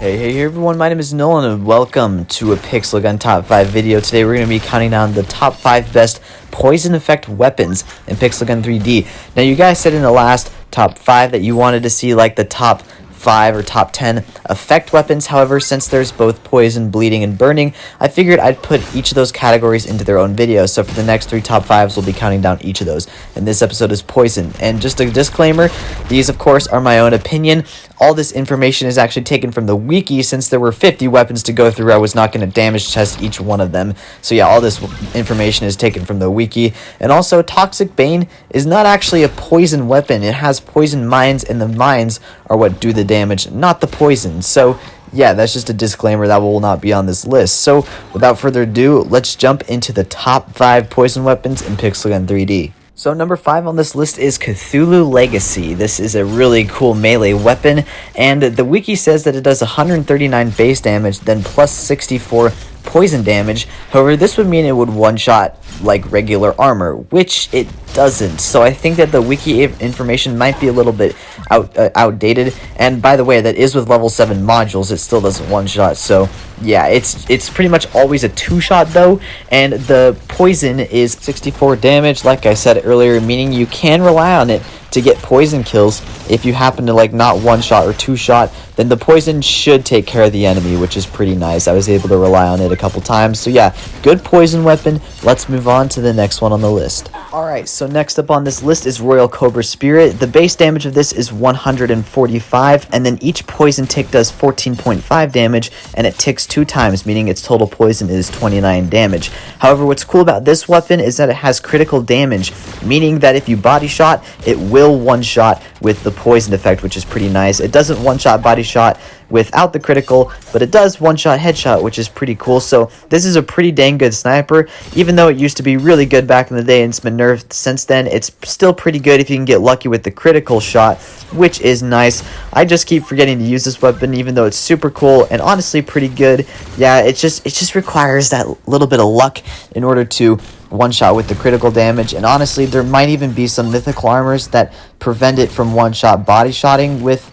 Hey everyone, my name is Nolan and welcome to a Pixel Gun Top 5 video. Today we're going to be counting down the top 5 best poison effect weapons in Pixel Gun 3D. Now you guys said in the last top 5 that you wanted to see like the top 5 or top 10 effect weapons. However, since there's both poison, bleeding, and burning, I figured I'd put each of those categories into their own video. So for the next 3 top 5s, we'll be counting down each of those. And this episode is poison. And just a disclaimer, these of course are my own opinion. All this information is actually taken from the wiki. Since there were 50 weapons to go through, I was not going to damage test each one of them. So yeah, all this information is taken from the wiki. And also, Toxic Bane is not actually a poison weapon. It has poison mines, and the mines are what do the damage, not the poison. So yeah, that's just a disclaimer that will not be on this list. So without further ado, let's jump into the top 5 poison weapons in Pixel Gun 3D. So number 5 on this list is CThulhu Legacy. This is a really cool melee weapon, and the wiki says that it does 139 base damage, then plus 64 poison damage. However, this would mean it would one-shot like regular armor, which it doesn't. So I think that the wiki information might be a little bit outdated. And by the way, that is with level 7 modules. It still doesn't one-shot. So yeah, it's pretty much always a 2-shot though, and the poison is 64 damage, like I said earlier, meaning you can rely on it to get poison kills. If you happen to like not 1-shot or 2-shot, then the poison should take care of the enemy, which is pretty nice. I was able to rely on it a couple times. So yeah, good poison weapon. Let's move on to the next one on the list. Alright, so next up on this list is Royal Cobra Spirit. The base damage of this is 145, and then each poison tick does 14.5 damage, and it ticks 2 times, meaning its total poison is 29 damage. However, what's cool about this weapon is that it has critical damage, meaning that if you body shot, it will one-shot with the poison effect, which is pretty nice. It doesn't one-shot body shot without the critical, but it does one-shot headshot, which is pretty cool. So this is a pretty dang good sniper. Even though it used to be really good back in the day and it's been nerfed since then, it's still pretty good if you can get lucky with the critical shot, which is nice. I just keep forgetting to use this weapon, even though it's super cool and honestly pretty good. Yeah, it just requires that little bit of luck in order to one-shot with the critical damage, and honestly there might even be some mythical armors that prevent it from one-shot body shotting with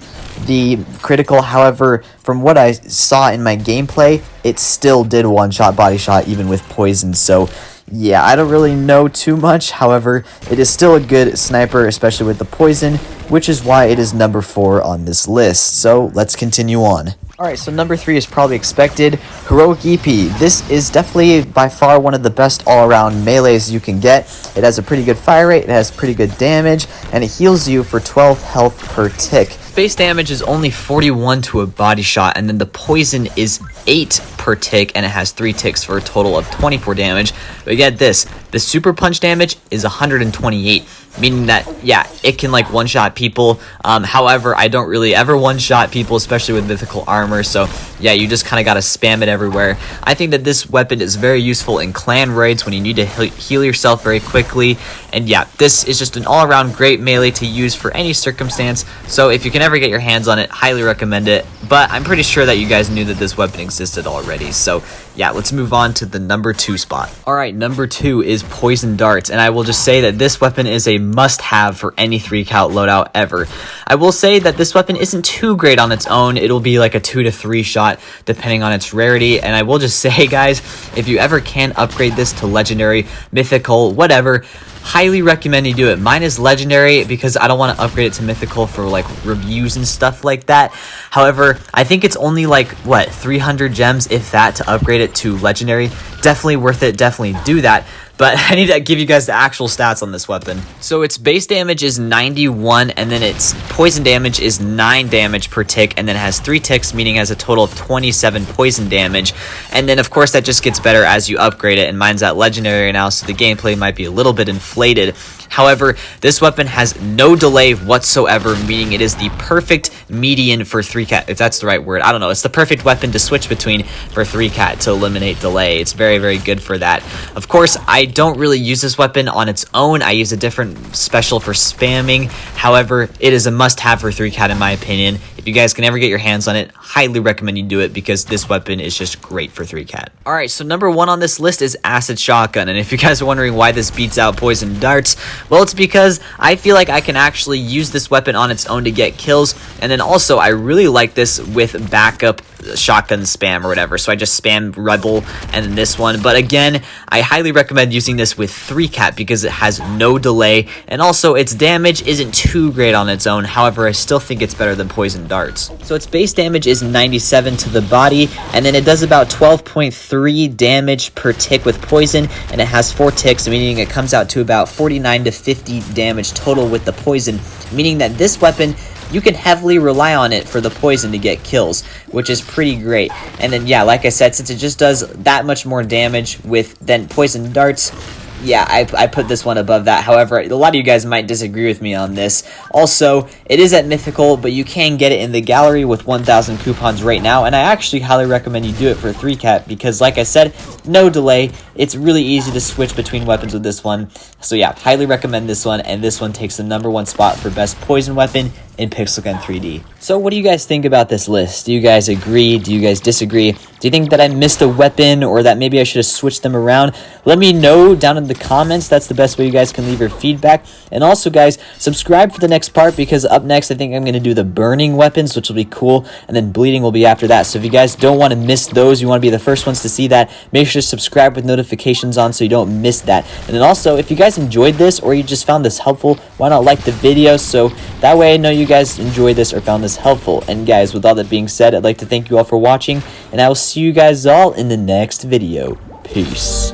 the critical. However, from what I saw in my gameplay, it still did one-shot body shot even with poison. So yeah, I don't really know too much. However, it is still a good sniper, especially with the poison, which is why it is number 4 on this list. So let's continue on. Alright, so number 3 is probably expected, Heroic EP. This is definitely by far one of the best all-around melees you can get. It has a pretty good fire rate, it has pretty good damage, and it heals you for 12 health per tick. Base damage is only 41 to a body shot, and then the poison is 8 per tick, and it has 3 ticks for a total of 24 damage. But get this, the super punch damage is 128. Meaning that, yeah, it can like one-shot people. However, I don't really ever one-shot people, especially with mythical armor. So yeah, you just kind of got to spam it everywhere. I think that this weapon is very useful in clan raids when you need to heal yourself very quickly. And yeah, this is just an all-around great melee to use for any circumstance. So if you can ever get your hands on it, highly recommend it. But I'm pretty sure that you guys knew that this weapon existed already. So yeah, let's move on to the number 2 spot. Alright, number 2 is Poison Darts, and I will just say that this weapon is a must-have for any 3-count loadout ever. I will say that this weapon isn't too great on its own. It'll be like a 2 to 3 shot depending on its rarity, and I will just say, guys, if you ever can upgrade this to legendary, mythical, whatever, highly recommend you do it. Mine is legendary because I don't want to upgrade it to mythical for like reviews and stuff like that. However, I think it's only like what, 300 gems if that to upgrade it to legendary. Definitely worth it, definitely do that. But I need to give you guys the actual stats on this weapon. So its base damage is 91, and then its poison damage is 9 damage per tick, and then it has 3 ticks, meaning it has a total of 27 poison damage. And then of course that just gets better as you upgrade it, and mine's at legendary now, so the gameplay might be a little bit inflated. However, this weapon has no delay whatsoever, meaning it is the perfect median for 3-cat, if that's the right word. I don't know. It's the perfect weapon to switch between for 3-cat to eliminate delay. It's very, very good for that. Of course, I don't really use this weapon on its own. I use a different special for spamming. However, it is a must-have for 3-cat in my opinion. If you guys can ever get your hands on it, highly recommend you do it because this weapon is just great for 3-cat. Alright, so number 1 on this list is Acid Shotgun, and if you guys are wondering why this beats out Poison Darts, well, it's because I feel like I can actually use this weapon on its own to get kills, and then also I really like this with backup shotgun spam or whatever. So I just spam Rebel and then this one. But again, I highly recommend using this with 3-cap because it has no delay, and also its damage isn't too great on its own. However, I still think it's better than poison darts. So its base damage is 97 to the body, and then it does about 12.3 damage per tick with poison, and it has 4 ticks, meaning it comes out to about 49 to 50 damage total with the poison, meaning that this weapon, you can heavily rely on it for the poison to get kills, which is pretty great. And then, yeah, like I said, since it just does that much more damage than poison darts, yeah, I put this one above that. However, a lot of you guys might disagree with me on this. Also, it is at Mythical, but you can get it in the gallery with 1,000 coupons right now, and I actually highly recommend you do it for 3-cap because, like I said, no delay. It's really easy to switch between weapons with this one. So yeah, highly recommend this one, and this one takes the #1 spot for best poison weapon in Pixel Gun 3D. So what do you guys think about this list? Do you guys agree? Do you guys disagree? Do you think that I missed a weapon or that maybe I should have switched them around? Let me know down in the comments. That's the best way you guys can leave your feedback. And also, guys, subscribe for the next part because up next I think I'm going to do the burning weapons, which will be cool, and then bleeding will be after that. So if you guys don't want to miss those, you want to be the first ones to see that, make sure to subscribe with notifications on so you don't miss that. And then also, if you guys enjoyed this or you just found this helpful, why not like the video so that way I know you guys enjoyed this or found this helpful. And guys, with all that being said, I'd like to thank you all for watching, and I will see you guys all in the next video. Peace.